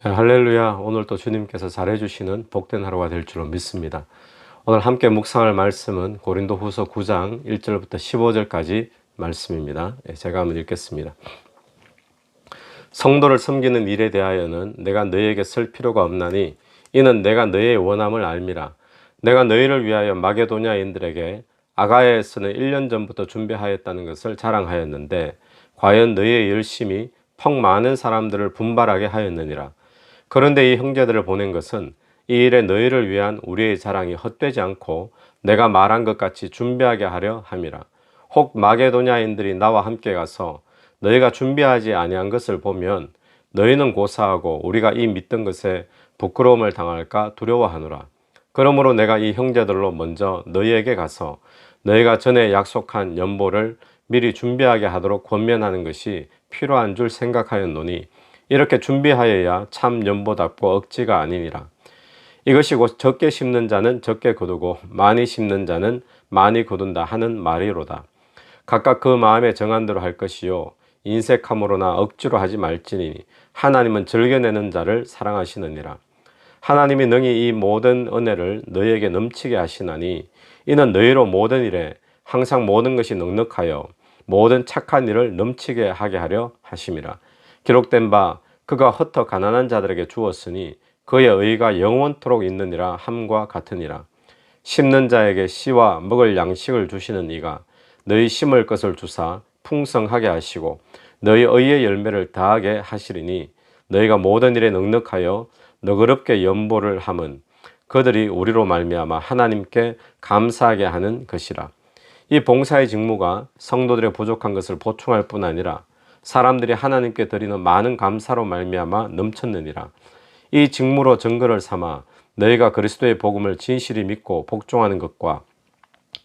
할렐루야. 오늘 또 주님께서 잘해주시는 복된 하루가 될 줄로 믿습니다. 오늘 함께 묵상할 말씀은 고린도후서 9장 1절부터 15절까지 말씀입니다. 제가 한번 읽겠습니다. 성도를 섬기는 일에 대하여는 내가 너희에게 쓸 필요가 없나니 이는 내가 너희의 원함을 알미라. 내가 너희를 위하여 마게도냐인들에게 아가야에서는 1년 전부터 준비하였다는 것을 자랑하였는데 과연 너희의 열심이 퍽 많은 사람들을 분발하게 하였느니라. 그런데 이 형제들을 보낸 것은 이 일에 너희를 위한 우리의 자랑이 헛되지 않고 내가 말한 것 같이 준비하게 하려 함이라. 혹 마게도냐인들이 나와 함께 가서 너희가 준비하지 아니한 것을 보면 너희는 고사하고 우리가 이 믿던 것에 부끄러움을 당할까 두려워하노라. 그러므로 내가 이 형제들로 먼저 너희에게 가서 너희가 전에 약속한 연보를 미리 준비하게 하도록 권면하는 것이 필요한 줄 생각하였노니 이렇게 준비하여야 참 연보답고 억지가 아니니라. 이것이 곧 적게 심는 자는 적게 거두고 많이 심는 자는 많이 거둔다 하는 말이로다. 각각 그 마음에 정한 대로 할 것이요 인색함으로나 억지로 하지 말지니 하나님은 즐겨내는 자를 사랑하시느니라. 하나님이 능히 이 모든 은혜를 너희에게 넘치게 하시나니 이는 너희로 모든 일에 항상 모든 것이 넉넉하여 모든 착한 일을 넘치게 하게 하려 하심이라. 기록된 바 그가 흩어 가난한 자들에게 주었으니 그의 의가 영원토록 있느니라 함과 같으니라. 심는 자에게 씨와 먹을 양식을 주시는 이가 너희 심을 것을 주사 풍성하게 하시고 너희 의의 열매를 다하게 하시리니 너희가 모든 일에 넉넉하여 너그럽게 연보를 함은 그들이 우리로 말미암아 하나님께 감사하게 하는 것이라. 이 봉사의 직무가 성도들의 부족한 것을 보충할 뿐 아니라 사람들이 하나님께 드리는 많은 감사로 말미암아 넘쳤느니라. 이 직무로 증거를 삼아 너희가 그리스도의 복음을 진실히 믿고 복종하는 것과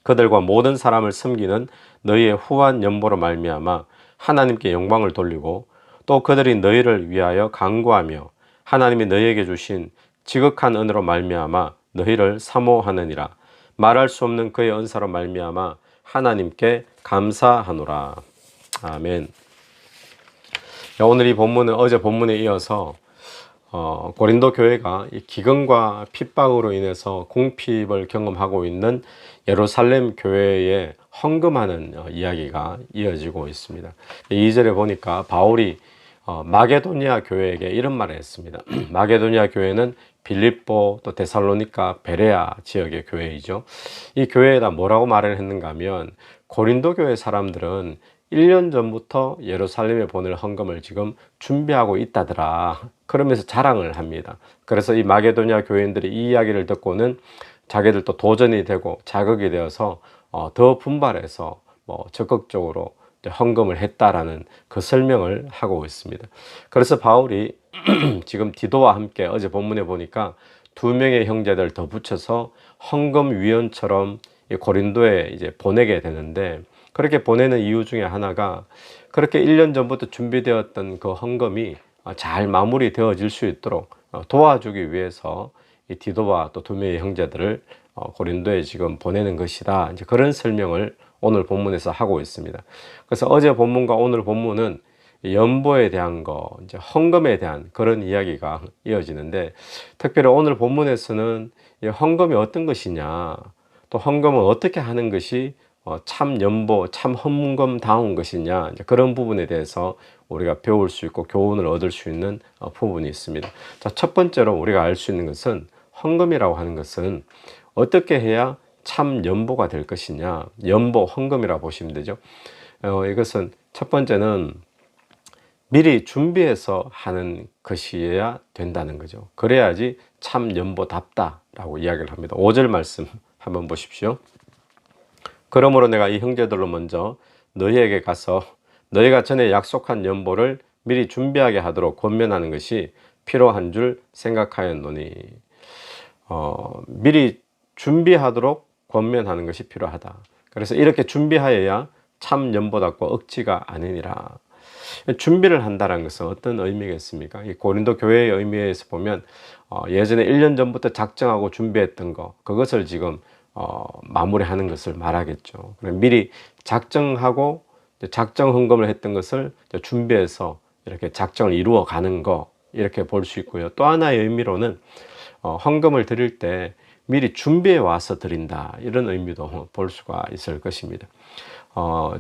그들과 모든 사람을 섬기는 너희의 후한 연보로 말미암아 하나님께 영광을 돌리고 또 그들이 너희를 위하여 간구하며 하나님이 너희에게 주신 지극한 은혜로 말미암아 너희를 사모하느니라. 말할 수 없는 그의 은사로 말미암아 하나님께 감사하노라. 아멘. 오늘 이 본문은 어제 본문에 이어서 고린도 교회가 이 기근과 핍박으로 인해서 궁핍을 경험하고 있는 예루살렘 교회에 헌금하는 이야기가 이어지고 있습니다. 2절에 보니까 바울이 마게도니아 교회에게 이런 말을 했습니다. 마게도니아 교회는 빌립보 또 데살로니가 베레아 지역의 교회이죠. 이 교회에다 뭐라고 말을 했는가 하면 고린도 교회 사람들은 1년 전부터 예루살렘에 보낼 헌금을 지금 준비하고 있다더라. 그러면서 자랑을 합니다. 그래서 이 마게도니아 교인들이 이 이야기를 듣고는 자기들도 도전이 되고 자극이 되어서 더 분발해서 적극적으로 헌금을 했다라는 그 설명을 하고 있습니다. 그래서 바울이 지금 디도와 함께 어제 본문에 보니까 두 명의 형제들 더 붙여서 헌금위원처럼 고린도에 이제 보내게 되는데 그렇게 보내는 이유 중에 하나가 그렇게 1년 전부터 준비되었던 그 헌금이 잘 마무리되어질 수 있도록 도와주기 위해서 이 디도와 또 두 명의 형제들을 고린도에 지금 보내는 것이다. 이제 그런 설명을 오늘 본문에서 하고 있습니다. 그래서 어제 본문과 오늘 본문은 연보에 대한 거, 이제 헌금에 대한 그런 이야기가 이어지는데 특별히 오늘 본문에서는 이 헌금이 어떤 것이냐, 또 헌금은 어떻게 하는 것이 참 연보, 참 헌금다운 것이냐, 이제 그런 부분에 대해서 우리가 배울 수 있고 교훈을 얻을 수 있는 부분이 있습니다. 자, 첫 번째로 우리가 알 수 있는 것은 헌금이라고 하는 것은 어떻게 해야 참 연보가 될 것이냐, 연보, 헌금이라고 보시면 되죠. 이것은 첫 번째는 미리 준비해서 하는 것이어야 된다는 거죠. 그래야지 참 연보답다라고 이야기를 합니다. 5절 말씀 한번 보십시오. 그러므로 내가 이 형제들로 먼저 너희에게 가서 너희가 전에 약속한 연보를 미리 준비하게 하도록 권면하는 것이 필요한 줄 생각하였노니 미리 준비하도록 권면하는 것이 필요하다. 그래서 이렇게 준비하여야 참 연보답고 억지가 아니니라. 준비를 한다는 것은 어떤 의미겠습니까? 이 고린도 교회의 의미에서 보면 예전에 1년 전부터 작정하고 준비했던 거, 그것을 지금 마무리하는 것을 말하겠죠. 미리 작정하고 작정 헌금을 했던 것을 준비해서 이렇게 작정을 이루어 가는 거, 이렇게 볼 수 있고요. 또 하나의 의미로는 헌금을 드릴 때 미리 준비해 와서 드린다, 이런 의미도 볼 수가 있을 것입니다.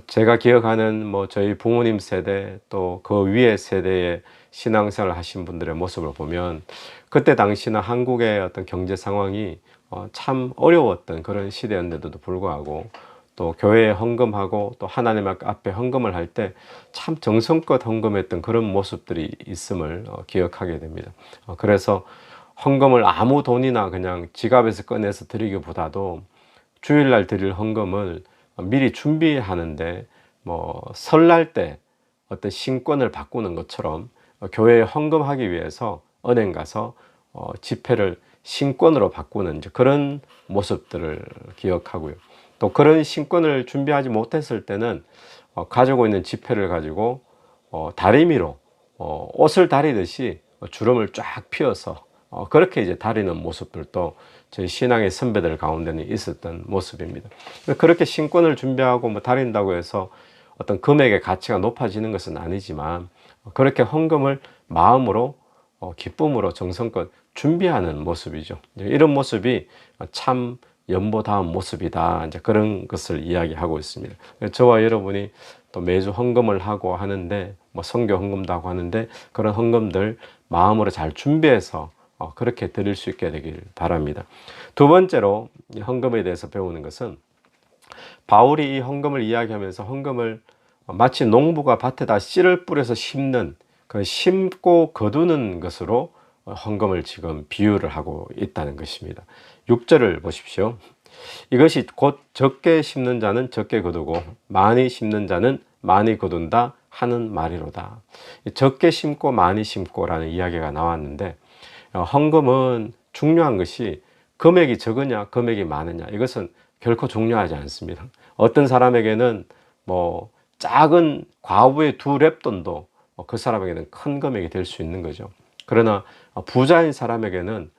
제가 기억하는 저희 부모님 세대 또 그 위의 세대의 신앙생활을 하신 분들의 모습을 보면 그때 당시나 한국의 어떤 경제 상황이 참 어려웠던 그런 시대였는데도 불구하고 또 교회에 헌금하고 또 하나님 앞에 헌금을 할 때 참 정성껏 헌금했던 그런 모습들이 있음을 기억하게 됩니다. 그래서 헌금을 아무 돈이나 그냥 지갑에서 꺼내서 드리기보다도 주일날 드릴 헌금을 미리 준비하는데 설날 때 어떤 신권을 바꾸는 것처럼 교회에 헌금하기 위해서 은행 가서 지폐를 신권으로 바꾸는 그런 모습들을 기억하고요. 또 그런 신권을 준비하지 못했을 때는 가지고 있는 지폐를 가지고 다리미로 옷을 다리듯이 주름을 쫙 펴서 그렇게 이제 다리는 모습들도 저희 신앙의 선배들 가운데는 있었던 모습입니다. 그렇게 신권을 준비하고 다린다고 해서 어떤 금액의 가치가 높아지는 것은 아니지만 그렇게 헌금을 마음으로 기쁨으로 정성껏 준비하는 모습이죠. 이런 모습이 참 연보다운 모습이다, 이제 그런 것을 이야기하고 있습니다. 저와 여러분이 또 매주 헌금을 하고 하는데 선교 헌금도 하고 하는데 그런 헌금들 마음으로 잘 준비해서 그렇게 드릴 수 있게 되길 바랍니다. 두 번째로 헌금에 대해서 배우는 것은 바울이 이 헌금을 이야기하면서 헌금을 마치 농부가 밭에다 씨를 뿌려서 심는 그 심고 거두는 것으로 헌금을 지금 비유를 하고 있다는 것입니다. 6절을 보십시오. 이것이 곧 적게 심는 자는 적게 거두고 많이 심는 자는 많이 거둔다 하는 말이로다. 적게 심고 많이 심고라는 이야기가 나왔는데 헌금은 중요한 것이 금액이 적으냐 금액이 많으냐 이것은 결코 중요하지 않습니다. 어떤 사람에게는 작은 과부의 2렙돈도 그 사람에게는 큰 금액이 될 수 있는 거죠. 그러나 부자인 사람에게는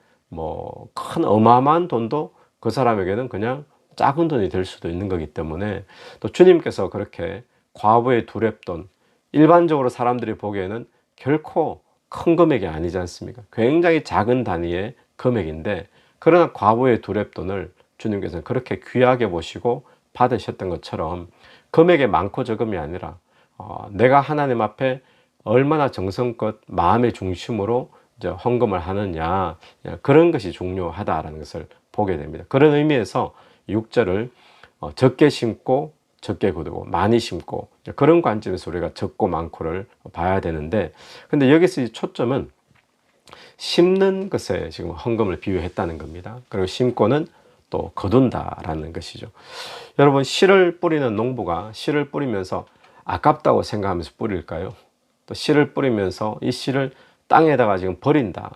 큰 어마어마한 돈도 그 사람에게는 그냥 작은 돈이 될 수도 있는 거기 때문에 또 주님께서 그렇게 과부의 2렙돈, 일반적으로 사람들이 보기에는 결코 큰 금액이 아니지 않습니까? 굉장히 작은 단위의 금액인데 그러나 과부의 2렙돈을 주님께서는 그렇게 귀하게 보시고 받으셨던 것처럼 금액이 많고 적음이 아니라 내가 하나님 앞에 얼마나 정성껏 마음의 중심으로 이제 헌금을 하느냐, 그런 것이 중요하다라는 것을 보게 됩니다. 그런 의미에서 6절을 적게 심고 적게 거두고 많이 심고 그런 관점에서 우리가 적고 많고를 봐야 되는데 근데 여기서 이 초점은 심는 것에 지금 헌금을 비유했다는 겁니다. 그리고 심고는 또 거둔다라는 것이죠. 여러분, 씨를 뿌리는 농부가 씨를 뿌리면서 아깝다고 생각하면서 뿌릴까요? 또 씨를 뿌리면서 이 씨를 땅에다가 지금 버린다.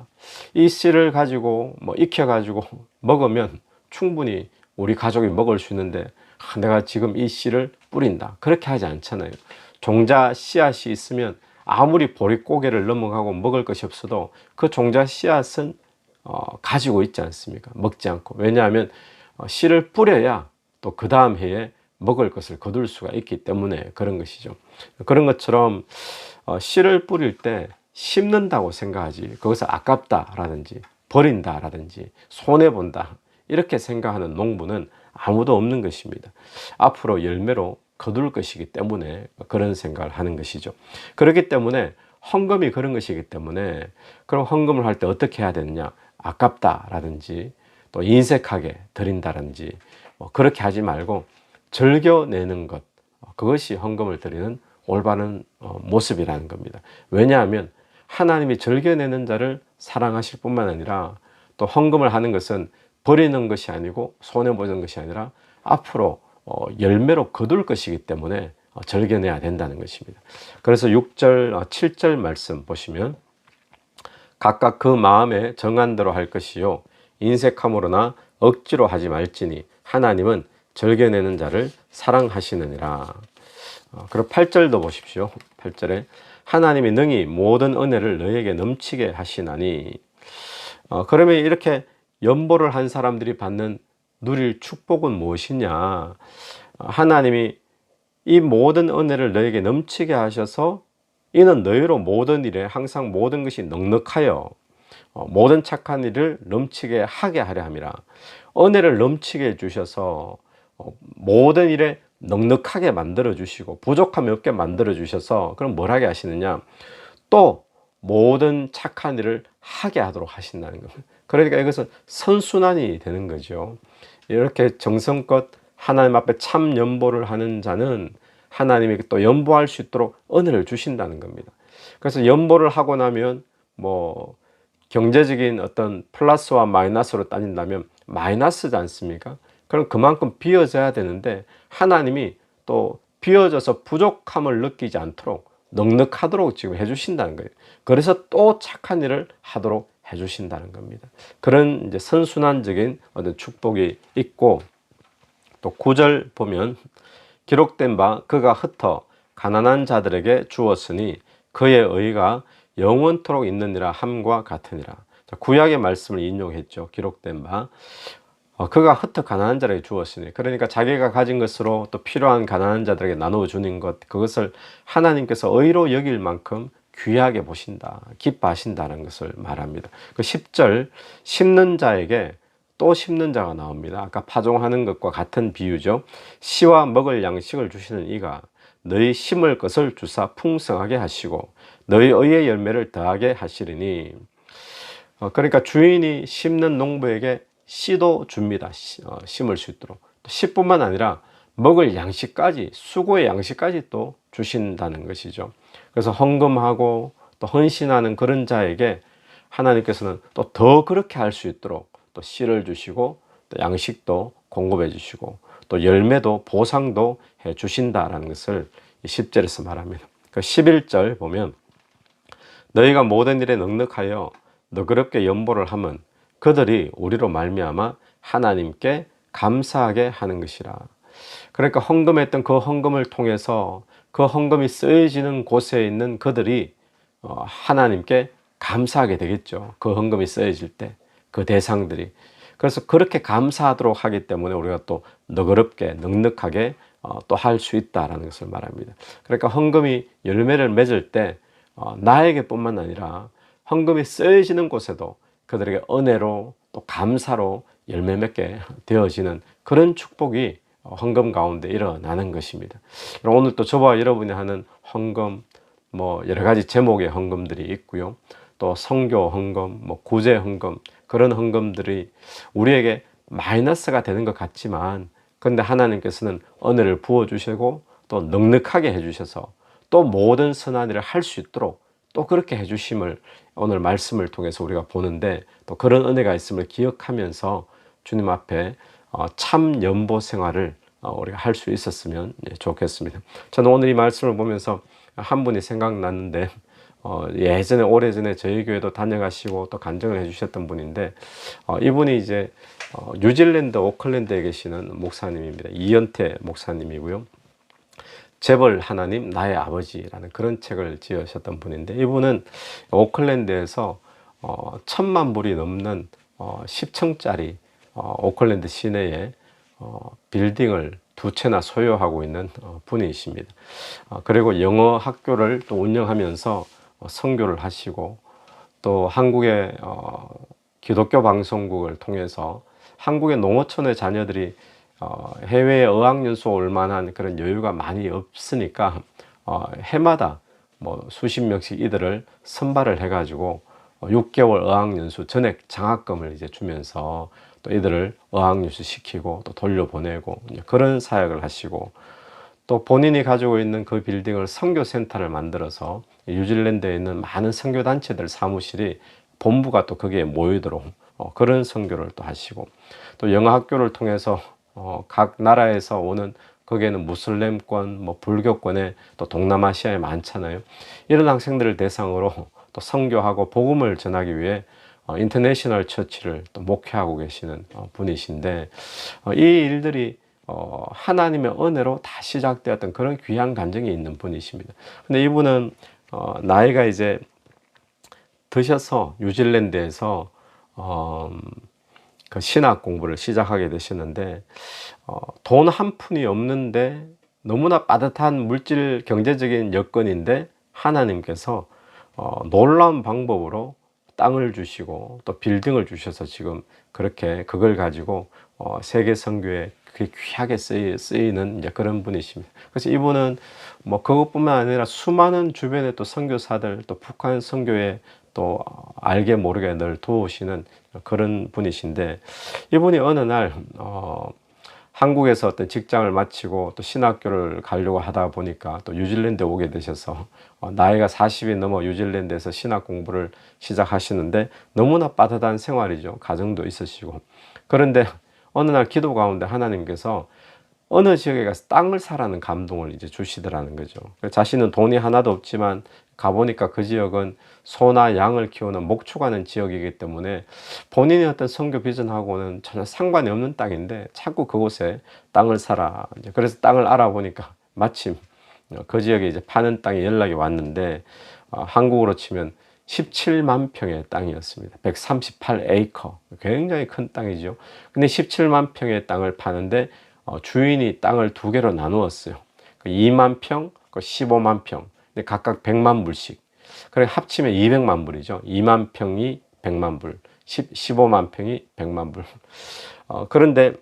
이 씨를 가지고 익혀가지고 먹으면 충분히 우리 가족이 먹을 수 있는데 내가 지금 이 씨를 뿌린다. 그렇게 하지 않잖아요. 종자 씨앗이 있으면 아무리 보릿고개를 넘어가고 먹을 것이 없어도 그 종자 씨앗은 가지고 있지 않습니까? 먹지 않고. 왜냐하면 씨를 뿌려야 또 그 다음 해에 먹을 것을 거둘 수가 있기 때문에 그런 것이죠. 그런 것처럼 씨를 뿌릴 때 심는다고 생각하지 그것을 아깝다라든지 버린다라든지 손해본다 이렇게 생각하는 농부는 아무도 없는 것입니다. 앞으로 열매로 거둘 것이기 때문에 그런 생각을 하는 것이죠. 그렇기 때문에 헌금이 그런 것이기 때문에 그럼 헌금을 할 때 어떻게 해야 되느냐, 아깝다라든지 또 인색하게 드린다든지 그렇게 하지 말고 즐겨내는 것, 그것이 헌금을 드리는 올바른 모습이라는 겁니다. 왜냐하면 하나님이 즐겨내는 자를 사랑하실 뿐만 아니라 또 헌금을 하는 것은 버리는 것이 아니고 손해보는 것이 아니라 앞으로 열매로 거둘 것이기 때문에 즐겨내야 된다는 것입니다. 그래서 6절, 7절 말씀 보시면 각각 그 마음에 정한 대로 할 것이요 인색함으로나 억지로 하지 말지니 하나님은 즐겨내는 자를 사랑하시느니라. 그리고 8절도 보십시오. 8절에 하나님이 능히 모든 은혜를 너에게 넘치게 하시나니. 그러면 이렇게 연보를 한 사람들이 받는 누릴 축복은 무엇이냐? 하나님이 이 모든 은혜를 너에게 넘치게 하셔서 이는 너희로 모든 일에 항상 모든 것이 넉넉하여 모든 착한 일을 넘치게 하게 하려 함이라. 은혜를 넘치게 해주셔서 모든 일에 넉넉하게 만들어 주시고 부족함이 없게 만들어 주셔서 그럼 뭘 하게 하시느냐, 또 모든 착한 일을 하게 하도록 하신다는 겁니다. 그러니까 이것은 선순환이 되는 거죠. 이렇게 정성껏 하나님 앞에 참 연보를 하는 자는 하나님이 또 연보할 수 있도록 은혜를 주신다는 겁니다. 그래서 연보를 하고 나면 뭐 경제적인 어떤 플러스와 마이너스로 따진다면 마이너스지 않습니까? 그럼 그만큼 비워져야 되는데 하나님이 또 비워져서 부족함을 느끼지 않도록 넉넉하도록 지금 해주신다는 거예요. 그래서 또 착한 일을 하도록 해주신다는 겁니다. 그런 이제 선순환적인 어떤 축복이 있고, 또 9절 보면 기록된 바 그가 흩어 가난한 자들에게 주었으니 그의 의가 영원토록 있느니라 함과 같으니라. 구약의 말씀을 인용했죠. 기록된 바 그가 흩어 가난한 자에게 주었으니, 그러니까 자기가 가진 것으로 또 필요한 가난한 자들에게 나누어 주는 것, 그것을 하나님께서 의로 여길 만큼 귀하게 보신다, 기뻐하신다는 것을 말합니다. 그 10절 심는 자에게 또 심는 자가 나옵니다. 아까 파종하는 것과 같은 비유죠. 씨와 먹을 양식을 주시는 이가 너희 심을 것을 주사 풍성하게 하시고 너희 의의 열매를 더하게 하시리니. 그러니까 주인이 심는 농부에게 씨도 줍니다. 심을 수 있도록. 씨뿐만 아니라 먹을 양식까지, 수고의 양식까지 또 주신다는 것이죠. 그래서 헌금하고 또 헌신하는 그런 자에게 하나님께서는 또 더 그렇게 할 수 있도록 또 씨를 주시고 또 양식도 공급해 주시고 또 열매도 보상도 해 주신다라는 것을 10절에서 말합니다. 그 11절 보면 너희가 모든 일에 넉넉하여 너그럽게 연보를 하면 그들이 우리로 말미암아 하나님께 감사하게 하는 것이라. 그러니까 헌금했던 그 헌금을 통해서 그 헌금이 쓰여지는 곳에 있는 그들이 하나님께 감사하게 되겠죠. 그 헌금이 쓰여질 때 그 대상들이. 그래서 그렇게 감사하도록 하기 때문에 우리가 또 너그럽게 넉넉하게 또 할 수 있다라는 것을 말합니다. 그러니까 헌금이 열매를 맺을 때 나에게 뿐만 아니라 헌금이 쓰여지는 곳에도 그들에게 은혜로 또 감사로 열매 맺게 되어지는 그런 축복이 헌금 가운데 일어나는 것입니다. 오늘 또 저와 여러분이 하는 헌금, 뭐 여러 가지 제목의 헌금들이 있고요. 또 선교 헌금, 뭐 구제 헌금, 그런 헌금들이 우리에게 마이너스가 되는 것 같지만, 그런데 하나님께서는 은혜를 부어주시고 또 넉넉하게 해주셔서 또 모든 선한 일을 할 수 있도록 또 그렇게 해주심을 오늘 말씀을 통해서 우리가 보는데, 또 그런 은혜가 있음을 기억하면서 주님 앞에 참 연보 생활을 우리가 할 수 있었으면 좋겠습니다. 저는 오늘 이 말씀을 보면서 한 분이 생각났는데, 예전에 오래전에 저희 교회도 다녀가시고 또 간증을 해주셨던 분인데, 이분이 이제 뉴질랜드 오클랜드에 계시는 목사님입니다. 이연태 목사님이고요. 재벌 하나님 나의 아버지라는 그런 책을 지으셨던 분인데, 이분은 오클랜드에서 1,000만 불이 넘는 10층짜리 오클랜드 시내에 빌딩을 2채나 소유하고 있는 분이십니다. 그리고 영어 학교를 또 운영하면서 선교를 하시고, 또 한국의 기독교 방송국을 통해서 한국의 농어촌의 자녀들이 해외에 어학연수 올 만한 그런 여유가 많이 없으니까 해마다 뭐 수십 명씩 이들을 선발을 해가지고 6개월 어학연수 전액 장학금을 이제 주면서 또 이들을 어학연수 시키고 또 돌려보내고 그런 사역을 하시고, 또 본인이 가지고 있는 그 빌딩을 선교센터를 만들어서 뉴질랜드에 있는 많은 선교단체들 사무실이 본부가 또 거기에 모이도록 그런 선교를 또 하시고, 또 영어학교를 통해서 각 나라에서 오는, 거기에는 무슬림권, 뭐 불교권에 또 동남아시아에 많잖아요. 이런 학생들을 대상으로 또 선교하고 복음을 전하기 위해 인터내셔널 처치를 또 목회하고 계시는 분이신데, 이 일들이 하나님의 은혜로 다 시작되었던 그런 귀한 간증이 있는 분이십니다. 근데 이분은 나이가 이제 드셔서 뉴질랜드에서 그 신학 공부를 시작하게 되시는데, 돈 한 푼이 없는데 너무나 빠듯한 물질 경제적인 여건인데 하나님께서 놀라운 방법으로 땅을 주시고 또 빌딩을 주셔서 지금 그렇게 그걸 가지고 세계 선교에 그게 귀하게 쓰이는 이제 그런 분이십니다. 그래서 이분은 뭐 그것뿐만 아니라 수많은 주변에 또 선교사들 또 북한 선교에 또 알게 모르게 늘 도우시는 그런 분이신데, 이분이 어느 날 한국에서 어떤 직장을 마치고 또 신학교를 가려고 하다 보니까 또 뉴질랜드에 오게 되셔서 나이가 40이 넘어 뉴질랜드에서 신학 공부를 시작하시는데 너무나 빠듯한 생활이죠. 가정도 있으시고. 그런데 어느 날 기도 가운데 하나님께서 어느 지역에 가서 땅을 사라는 감동을 이제 주시더라는 거죠. 자신은 돈이 하나도 없지만 가보니까 그 지역은 소나 양을 키우는 목축하는 지역이기 때문에 본인의 어떤 선교 비전하고는 전혀 상관이 없는 땅인데 자꾸 그곳에 땅을 사라. 그래서 땅을 알아보니까 마침 그 지역에 이제 파는 땅에 연락이 왔는데 한국으로 치면 17만 평의 땅이었습니다. 138에이커. 굉장히 큰 땅이죠. 근데 17만 평의 땅을 파는데 주인이 땅을 두 개로 나누었어요. 2만 평, 15만 평. 각각 100만 불씩. 그래 합치면 200만 불이죠. 2만 평이 100만 불, 15만 평이 100만 불. 그런데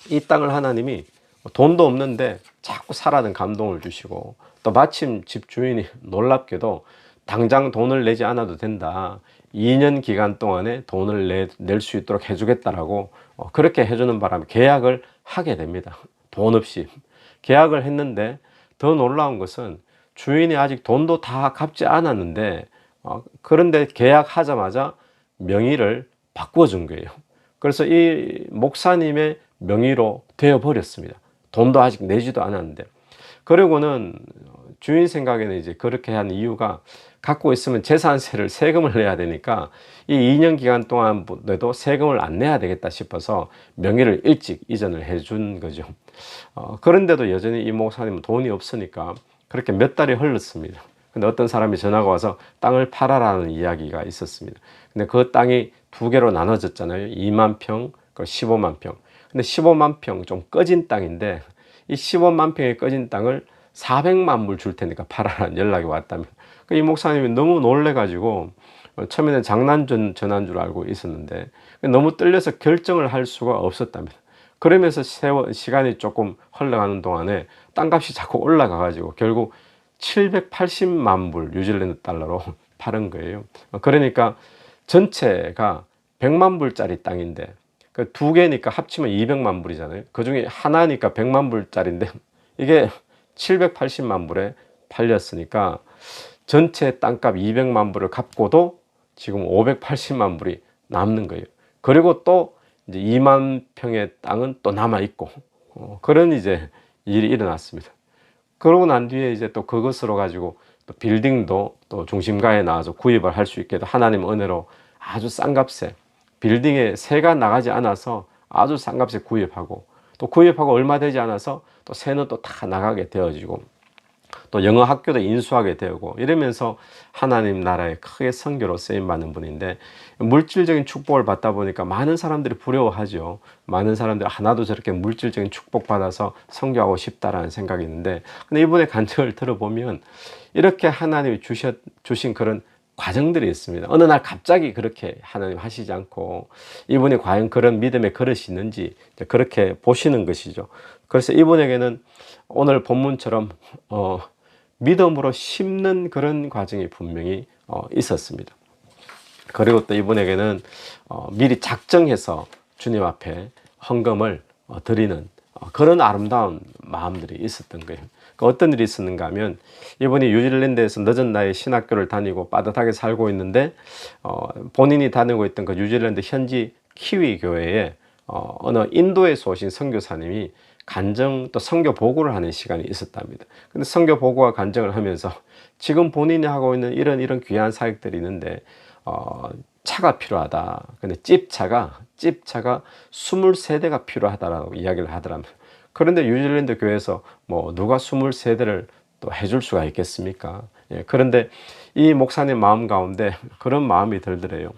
이 땅을 하나님이 돈도 없는데 자꾸 사라는 감동을 주시고, 또 마침 집 주인이 놀랍게도 당장 돈을 내지 않아도 된다. 2년 기간 동안에 돈을 낼 수 있도록 해주겠다라고 그렇게 해주는 바람에 계약을 하게 됩니다. 돈 없이. 계약을 했는데 더 놀라운 것은 주인이 아직 돈도 다 갚지 않았는데 그런데 계약하자마자 명의를 바꿔준 거예요. 그래서 이 목사님의 명의로 되어버렸습니다. 돈도 아직 내지도 않았는데. 그리고는 주인 생각에는 이제 그렇게 한 이유가 갖고 있으면 재산세를 세금을 내야 되니까 이 2년 기간 동안에도 세금을 안 내야 되겠다 싶어서 명의를 일찍 이전을 해준 거죠. 그런데도 여전히 이 목사님은 돈이 없으니까 그렇게 몇 달이 흘렀습니다. 근데 어떤 사람이 전화가 와서 땅을 팔아라는 이야기가 있었습니다. 근데 그 땅이 두 개로 나눠졌잖아요. 2만 평, 15만 평. 근데 15만 평 좀 꺼진 땅인데 이 15만 평의 꺼진 땅을 400만 불 줄 테니까 팔아라는 연락이 왔다면, 이 목사님이 너무 놀래가지고 처음에는 장난 전화인 줄 알고 있었는데 너무 떨려서 결정을 할 수가 없었답니다. 그러면서 시간이 조금 흘러가는 동안에 땅값이 자꾸 올라가가지고 결국 780만 불 뉴질랜드 달러로 팔은 거예요. 그러니까 전체가 100만 불짜리 땅인데 그 두 개니까 합치면 200만 불이잖아요. 그 중에 하나니까 100만 불짜리인데 이게 780만 불에 팔렸으니까 전체 땅값 200만 불을 갚고도 지금 580만 불이 남는 거예요. 그리고 또 이제 2만 평의 땅은 또 남아 있고 그런 이제 일이 일어났습니다. 그러고 난 뒤에 이제 또 그것으로 가지고 또 빌딩도 또 중심가에 나와서 구입을 할 수 있게 하나님 은혜로 아주 싼 값에 빌딩에 세가 나가지 않아서 아주 싼 값에 구입하고, 또 구입하고 얼마 되지 않아서 또 세는 또 다 나가게 되어지고, 또 영어 학교도 인수하게 되고 이러면서 하나님 나라에 크게 선교로 쓰임받는 분인데, 물질적인 축복을 받다 보니까 많은 사람들이 부러워하죠. 많은 사람들이 나도 저렇게 물질적인 축복 받아서 선교하고 싶다라는 생각이 있는데, 근데 이분의 간증을 들어보면 이렇게 하나님이 주신 그런 과정들이 있습니다. 어느 날 갑자기 그렇게 하나님 하시지 않고 이분이 과연 그런 믿음의 그릇이 있는지 그렇게 보시는 것이죠. 그래서 이분에게는 오늘 본문처럼 믿음으로 심는 그런 과정이 분명히 있었습니다. 그리고 또 이분에게는 미리 작정해서 주님 앞에 헌금을 드리는 그런 아름다운 마음들이 있었던 거예요. 어떤 일이 있었는가 하면, 이분이 뉴질랜드에서 늦은 나이에 신학교를 다니고 빠듯하게 살고 있는데 본인이 다니고 있던 그 뉴질랜드 현지 키위 교회에 어느 인도에서 오신 선교사님이 간증 또 선교 보고를 하는 시간이 있었답니다. 근데 선교 보고와 간증을 하면서 지금 본인이 하고 있는 이런 귀한 사역들이 있는데 차가 필요하다. 근데 찝차가 23대가 필요하다라고 이야기를 하더랍니다. 그런데 뉴질랜드 교회에서 뭐 누가 23대를 또 해줄 수가 있겠습니까? 예, 그런데 이 목사님 마음 가운데 그런 마음이 들더래요.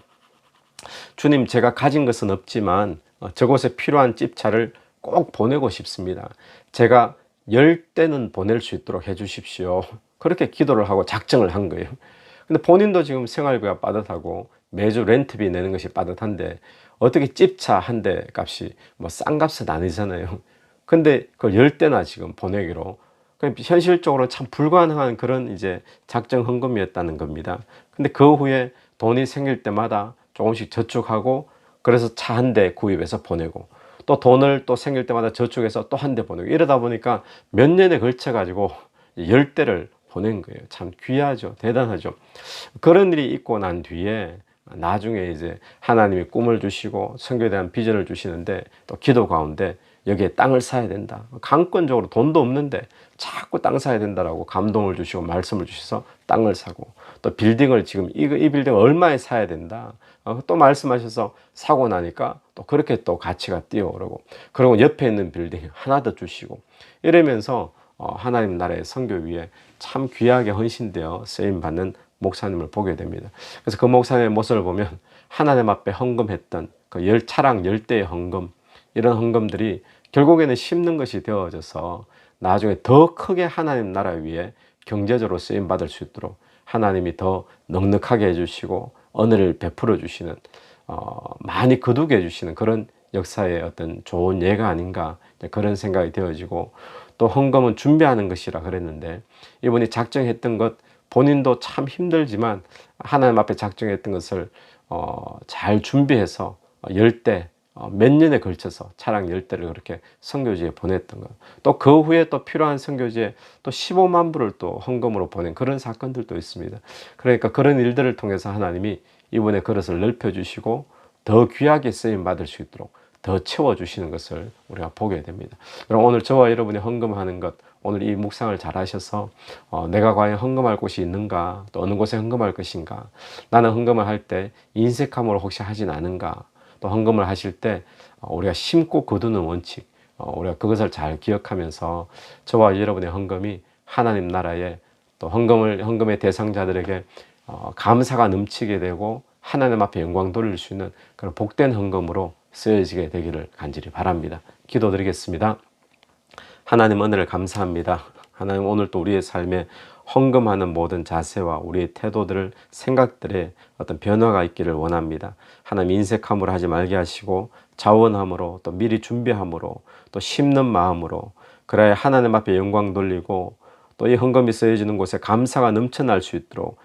주님, 제가 가진 것은 없지만 저곳에 필요한 찝차를 꼭 보내고 싶습니다. 제가 10대는 보낼 수 있도록 해 주십시오. 그렇게 기도를 하고 작정을 한 거예요. 근데 본인도 지금 생활비가 빠듯하고 매주 렌트비 내는 것이 빠듯한데 어떻게 집차 한 대 값이 뭐 싼 값은 아니잖아요. 근데 그걸 10대나 지금 보내기로. 현실적으로 참 불가능한 그런 이제 작정 헌금이었다는 겁니다. 근데 그 후에 돈이 생길 때마다 조금씩 저축하고 그래서 차 한 대 구입해서 보내고 또 돈을 또 생길 때마다 저축해서 또 한 대 보내고 이러다 보니까 몇 년에 걸쳐 가지고 10대를 보낸 거예요. 참 귀하죠. 대단하죠. 그런 일이 있고 난 뒤에 나중에 이제 하나님이 꿈을 주시고 선교에 대한 비전을 주시는데 또 기도 가운데 여기에 땅을 사야 된다. 강권적으로 돈도 없는데 자꾸 땅 사야 된다라고 감동을 주시고 말씀을 주셔서 땅을 사고 또 빌딩을 지금 이 빌딩 얼마에 사야 된다. 또 말씀하셔서 사고 나니까 또 그렇게 또 가치가 뛰어오르고 그리고 옆에 있는 빌딩 하나 더 주시고 이러면서 하나님 나라의 선교 위에 참 귀하게 헌신되어 쓰임받는 목사님을 보게 됩니다. 그래서 그 목사님의 모습을 보면 하나님 앞에 헌금했던 그 차량 10대의 헌금 이런 헌금들이 결국에는 심는 것이 되어져서 나중에 더 크게 하나님 나라 위에 경제적으로 쓰임받을 수 있도록 하나님이 더 넉넉하게 해주시고 은혜를 베풀어 주시는 많이 거두게 해주시는 그런 역사의 어떤 좋은 예가 아닌가 그런 생각이 되어지고 또 헌금은 준비하는 것이라 그랬는데 이분이 작정했던 것 본인도 참 힘들지만 하나님 앞에 작정했던 것을 잘 준비해서 10대 몇 년에 걸쳐서 차량 10대를 그렇게 선교지에 보냈던 것. 또 그 후에 또 필요한 선교지에 또 15만 불을 또 헌금으로 보낸 그런 사건들도 있습니다. 그러니까 그런 일들을 통해서 하나님이 이분의 그릇을 넓혀주시고 더 귀하게 쓰임 받을 수 있도록 더 채워주시는 것을 우리가 보게 됩니다. 그럼 오늘 저와 여러분이 헌금하는 것, 오늘 이 묵상을 잘 하셔서 내가 과연 헌금할 곳이 있는가, 또 어느 곳에 헌금할 것인가, 나는 헌금을 할 때 인색함으로 혹시 하진 않은가, 또 헌금을 하실 때 우리가 심고 거두는 원칙, 우리가 그것을 잘 기억하면서 저와 여러분의 헌금이 하나님 나라에 또 헌금의 대상자들에게 감사가 넘치게 되고 하나님 앞에 영광 돌릴 수 있는 그런 복된 헌금으로 쓰여지게 되기를 간절히 바랍니다. 기도드리겠습니다. 하나님 은혜를 감사합니다. 하나님 오늘 또 우리의 삶에 헌금하는 모든 자세와 우리의 태도들을 생각들에 어떤 변화가 있기를 원합니다. 하나님 인색함으로 하지 말게 하시고 자원함으로 또 미리 준비함으로 또 심는 마음으로 그래야 하나님 앞에 영광 돌리고 또 이 헌금이 쓰여지는 곳에 감사가 넘쳐날 수 있도록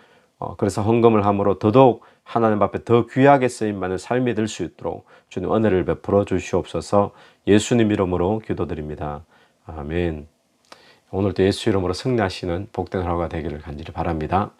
그래서 헌금을 함으로 더더욱 하나님 앞에 더 귀하게 쓰임받는 삶이 될 수 있도록 주님 은혜를 베풀어 주시옵소서. 예수님 이름으로 기도드립니다. 아멘. 오늘도 예수 이름으로 승리하시는 복된 하루가 되기를 간절히 바랍니다.